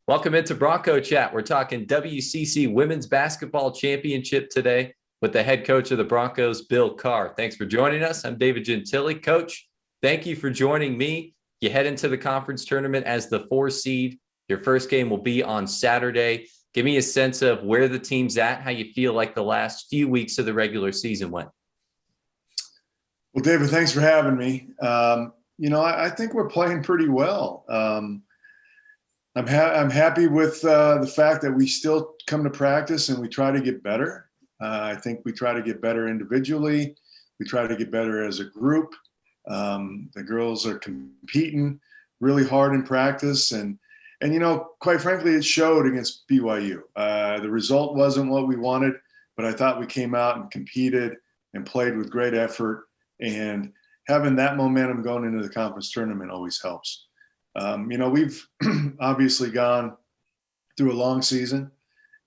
Welcome into Bronco Chat. We're talking WCC Women's Basketball Championship today with the head coach of the Broncos, Bill Carr. Thanks for joining us. I'm David Gentili. Coach, thank you for joining me. You head into the conference tournament as the 4 seed. Your first game will be on Saturday. Give me a sense of where the team's at, how you feel like the last few weeks of the regular season went. Well, David, thanks for having me. I think we're playing pretty well. I'm happy with the fact that we still come to practice and we try to get better. I think we try to get better individually. We try to get better as a group. The girls are competing really hard in practice. And quite frankly, it showed against BYU. The result wasn't what we wanted, but I thought we came out and competed and played with great effort. And having that momentum going into the conference tournament always helps. We've obviously gone through a long season.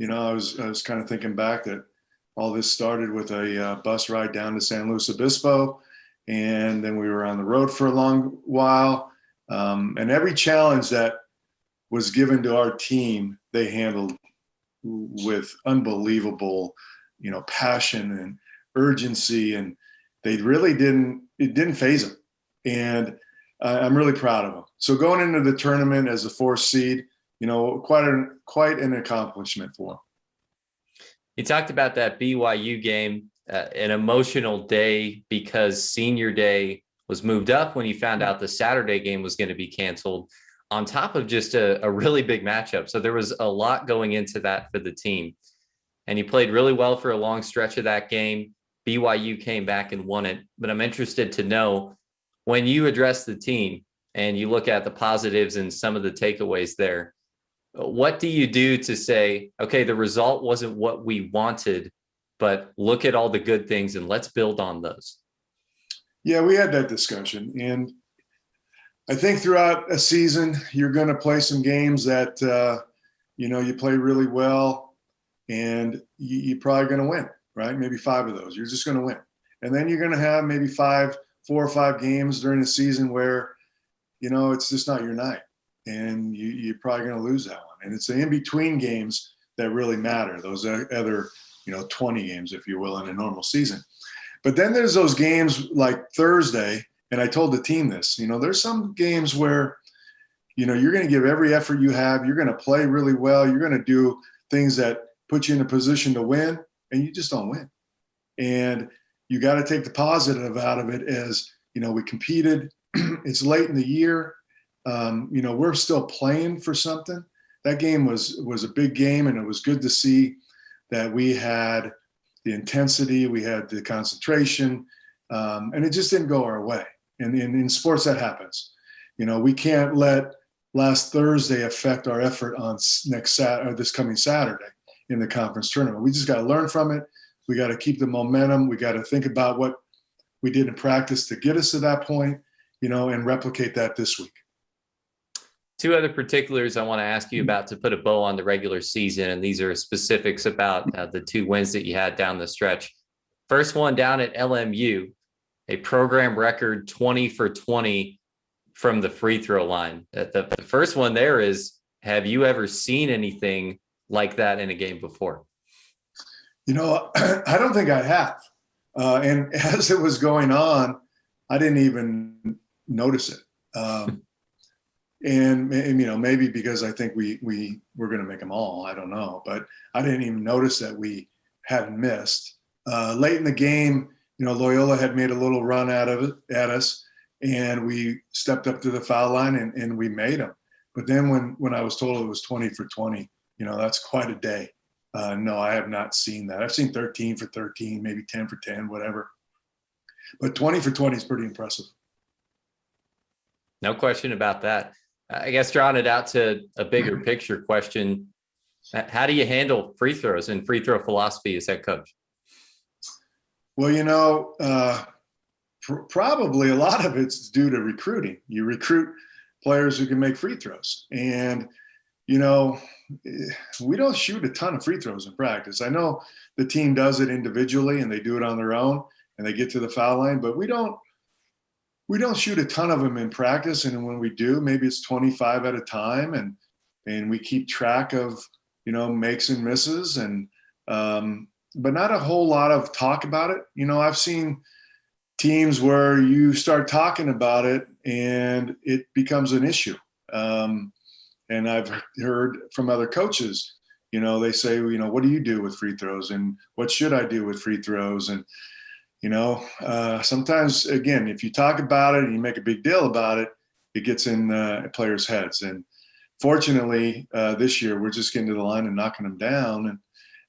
I was kind of thinking back that all this started with a bus ride down to San Luis Obispo, and then we were on the road for a long while. And every challenge that was given to our team, they handled with unbelievable, passion and urgency, and it didn't faze them. And I'm really proud of them. So going into the tournament as a 4th seed, quite an accomplishment for them. You talked about that BYU game, an emotional day because senior day was moved up when you found out the Saturday game was going to be canceled, on top of just a really big matchup. So there was a lot going into that for the team. And you played really well for a long stretch of that game. BYU came back and won it. But I'm interested to know, when you address the team and you look at the positives and some of the takeaways there, what do you do to say, okay, the result wasn't what we wanted, but look at all the good things and let's build on those? Yeah, we had that discussion. And I think throughout a season, you're going to play some games that, you play really well and you're probably going to win, right? Maybe 5 of those. You're just going to win. And then you're going to have maybe 4 or 5 games during the season where, it's just not your night. And you're probably going to lose that one. And it's the in-between games that really matter, those other, 20 games, if you will, in a normal season. But then there's those games like Thursday, and I told the team this, there's some games where, you're going to give every effort you have. You're going to play really well. You're going to do things that put you in a position to win, and you just don't win. And you got to take the positive out of it as, we competed. It's late in the year. We're still playing for something. That game was a big game, and it was good to see that we had the intensity, we had the concentration, and it just didn't go our way. And in sports, that happens. We can't let last Thursday affect our effort on this coming Saturday in the conference tournament. We just got to learn from it. We got to keep the momentum. We got to think about what we did in practice to get us to that point, and replicate that this week. 2 other particulars I want to ask you about to put a bow on the regular season, and these are specifics about the 2 wins that you had down the stretch. First one down at LMU, a program record 20 for 20 from the free throw line. The first one there is, have you ever seen anything like that in a game before? I don't think I have. And as it was going on, I didn't even notice it. And maybe because I think we were going to make them all. I don't know. But I didn't even notice that we hadn't missed. Late in the game, Loyola had made a little run at us, and we stepped up to the foul line and we made them. But then when I was told it was 20 for 20, that's quite a day. No, I have not seen that. I've seen 13 for 13, maybe 10 for 10, whatever. But 20 for 20 is pretty impressive. No question about that. I guess drawing it out to a bigger picture question, how do you handle free throws and free throw philosophy as head coach? Well, probably a lot of it's due to recruiting. You recruit players who can make free throws. And, we don't shoot a ton of free throws in practice. I know the team does it individually and they do it on their own and they get to the foul line, but we don't shoot a ton of them in practice. And when we do, maybe it's 25 at a time. And and we keep track of, makes and misses, and but not a whole lot of talk about it. I've seen teams where you start talking about it and it becomes an issue. And I've heard from other coaches, they say, what do you do with free throws, and what should I do with free throws? And, sometimes, again, if you talk about it and you make a big deal about it, it gets in players' heads. And fortunately, this year, we're just getting to the line and knocking them down. And,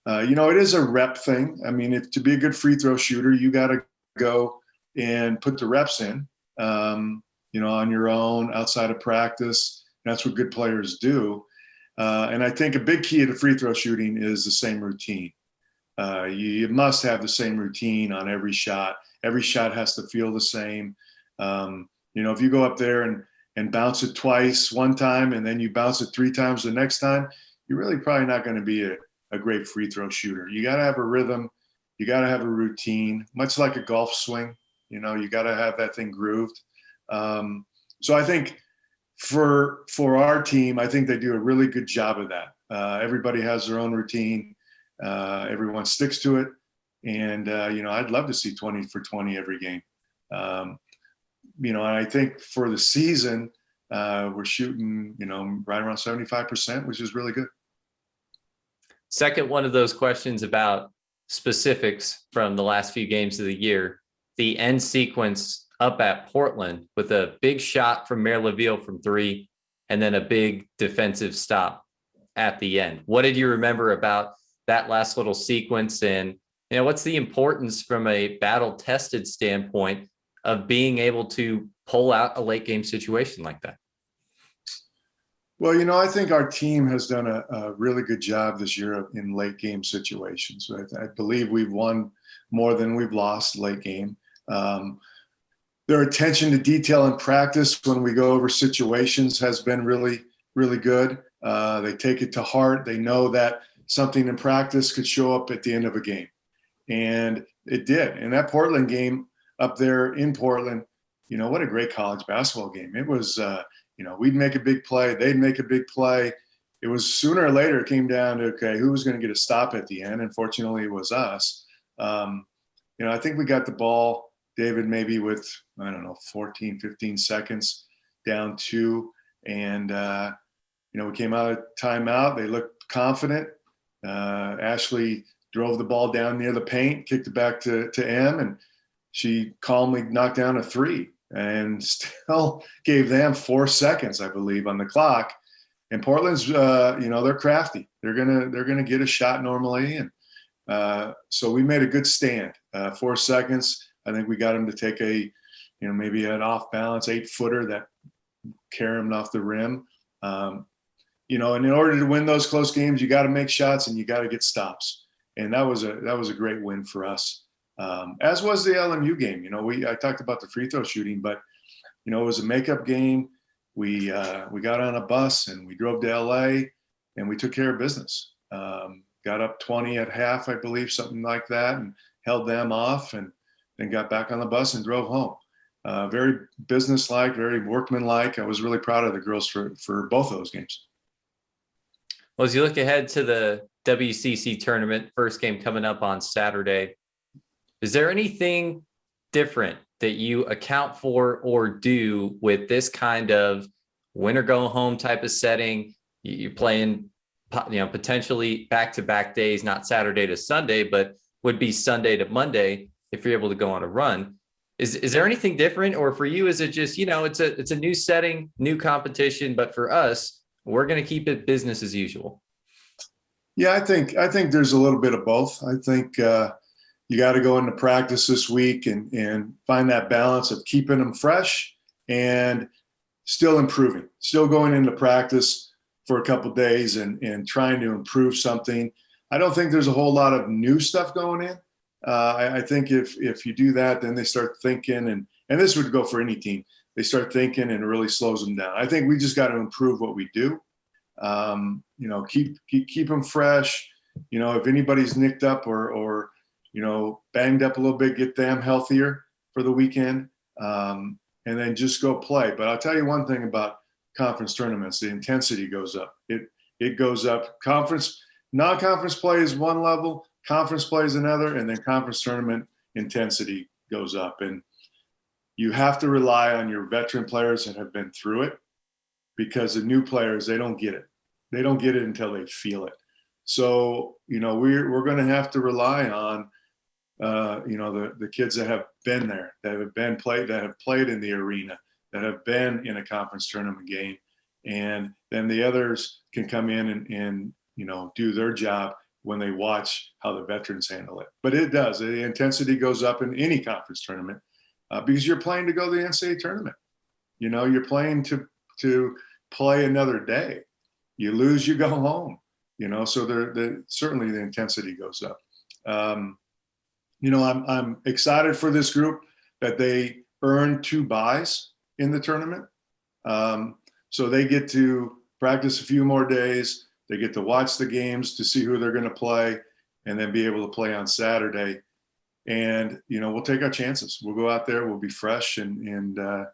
it is a rep thing. I mean, to be a good free throw shooter, you got to go and put the reps in, on your own, outside of practice. That's what good players do. And I think a big key to free throw shooting is the same routine. You must have the same routine on every shot. Every shot has to feel the same. If you go up there and bounce it twice one time, and then you bounce it 3 times the next time, you're really probably not going to be a great free throw shooter. You got to have a rhythm. You got to have a routine, much like a golf swing. You got to have that thing grooved. So I think for our team, I think they do a really good job of that. Everybody has their own routine. Everyone sticks to it. And, I'd love to see 20 for 20 every game. And I think for the season, we're shooting, right around 75%, which is really good. Second one of those questions about specifics from the last few games of the year, the end sequence up at Portland with a big shot from Mayor LaVille from 3, and then a big defensive stop at the end. What did you remember about that last little sequence? And, what's the importance from a battle-tested standpoint of being able to pull out a late game situation like that? Well, I think our team has done a really good job this year in late game situations. I believe we've won more than we've lost late game. Their attention to detail in practice when we go over situations has been really, really good. They take it to heart. They know that something in practice could show up at the end of a game. And it did. And that Portland game up there in Portland, what a great college basketball game. It was, we'd make a big play. They'd make a big play. It was sooner or later, it came down to, okay, who was going to get a stop at the end? And fortunately, it was us. I think we got the ball, David, maybe with, 14, 15 seconds down 2. And, we came out of timeout. They looked confident. Ashley drove the ball down near the paint, kicked it back to M, and she calmly knocked down a 3 and still gave them 4 seconds, I believe, on the clock. And Portland's, they're crafty. They're gonna get a shot normally, and so we made a good stand. 4 seconds. I think we got him to take maybe an off balance 8-footer that carried him off the rim. And in order to win those close games, you got to make shots and you got to get stops. And that was a great win for us. As was the LMU game. I talked about the free throw shooting, but it was a makeup game. We got on a bus and we drove to LA and we took care of business. Got up 20 at half, I believe, something like that, and held them off, and then got back on the bus and drove home. Very businesslike, very workmanlike. I was really proud of the girls for both of those games. Well, as you look ahead to the WCC tournament, first game coming up on Saturday, is there anything different that you account for or do with this kind of win or go home type of setting? You're playing, potentially back-to-back days, not Saturday to Sunday, but would be Sunday to Monday if you're able to go on a run. Is there anything different? Or for you, is it just, it's a new setting, new competition, but for us, we're going to keep it business as usual? Yeah, I think there's a little bit of both. I think you got to go into practice this week and find that balance of keeping them fresh and still improving, still going into practice for a couple of days and trying to improve something. I don't think there's a whole lot of new stuff going in. I think if you do that, then they start thinking, and this would go for any team. They start thinking and it really slows them down. I think we just got to improve what we do. Keep them fresh. If anybody's nicked up or banged up a little bit, get them healthier for the weekend, and then just go play. But I'll tell you one thing about conference tournaments. The intensity goes up. It goes up. Non-conference play is one level, conference play is another, and then conference tournament intensity goes up. And you have to rely on your veteran players that have been through it, because the new players, they don't get it. They don't get it until they feel it. So, we're going to have to rely on, the kids that have been there, that have played in the arena, that have been in a conference tournament game. And then the others can come in and do their job when they watch how the veterans handle it. But it does. The intensity goes up in any conference tournament because you're playing to go to the NCAA tournament. You're playing to play another day. You lose, you go home. So certainly the intensity goes up. I'm excited for this group that they earned 2 byes in the tournament. So they get to practice a few more days. They get to watch the games to see who they're going to play, and then be able to play on Saturday. And, we'll take our chances. We'll go out there, we'll be fresh. And I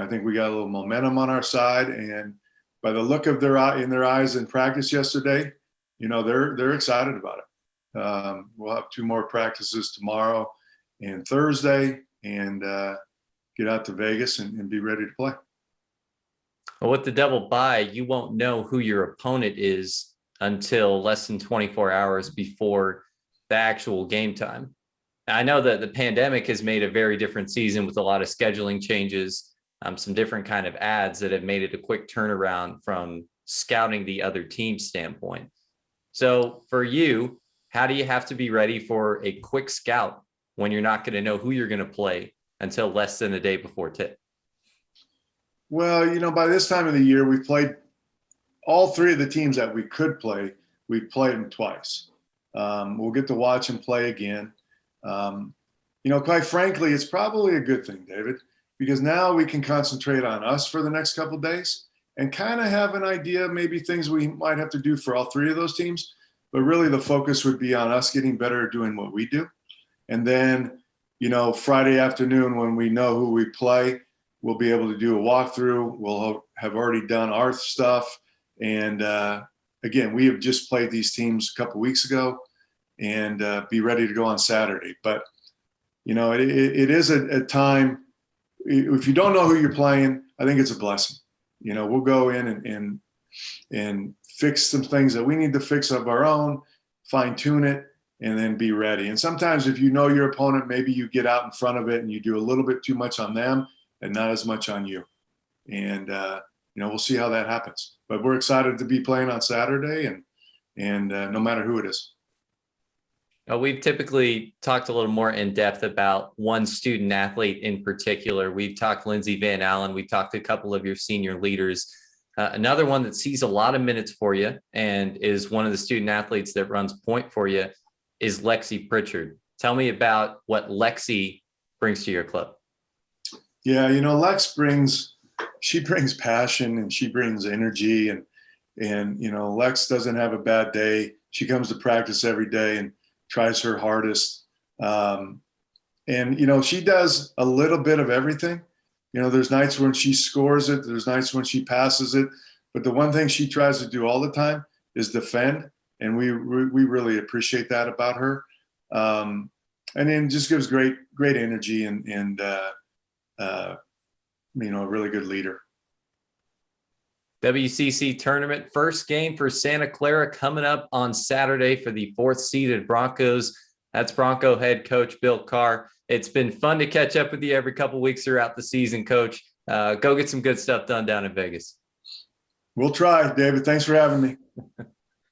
think we got a little momentum on our side. And by the look of their eyes in practice yesterday, they're excited about it. We'll have 2 more practices tomorrow and Thursday, and get out to Vegas and be ready to play. Well, with the double bye, you won't know who your opponent is until less than 24 hours before the actual game time. I know that the pandemic has made a very different season with a lot of scheduling changes, some different kind of ads that have made it a quick turnaround from scouting the other team standpoint. So for you, how do you have to be ready for a quick scout when you're not going to know who you're going to play until less than a day before tip? Well, by this time of the year, we've played all 3 of the teams that we could play. We've played them twice. We'll get to watch them play again. Quite frankly, it's probably a good thing, David, because now we can concentrate on us for the next couple of days and kind of have an idea, maybe things we might have to do for all 3 of those teams. But really the focus would be on us getting better at doing what we do. And then, Friday afternoon, when we know who we play, we'll be able to do a walkthrough. We'll have already done our stuff. And again, we have just played these teams a couple weeks ago, and be ready to go on Saturday. But, it is a time, if you don't know who you're playing, I think it's a blessing. We'll go in and fix some things that we need to fix of our own, fine tune it, and then be ready. And sometimes if you know your opponent, maybe you get out in front of it and you do a little bit too much on them and not as much on you. And, we'll see how that happens. But we're excited to be playing on Saturday, and no matter who it is. We've typically talked a little more in depth about one student athlete in particular. We've talked Lindsey Van Allen. We've talked to a couple of your senior leaders. Another one that sees a lot of minutes for you and is one of the student athletes that runs point for you is Lexi Pritchard. Tell me about what Lexi brings to your club. Yeah, Lex brings passion, and she brings energy, and Lex doesn't have a bad day. She comes to practice every day and tries her hardest. She does a little bit of everything. There's nights when she scores it. There's nights when she passes it. But the one thing she tries to do all the time is defend. And we really appreciate that about her. And then just gives great energy and a really good leader. WCC tournament first game for Santa Clara coming up on Saturday for the 4th seeded Broncos. That's Bronco head coach Bill Carr. It's been fun to catch up with you every couple of weeks throughout the season, Coach. Go get some good stuff done down in Vegas. We'll try, David. Thanks for having me.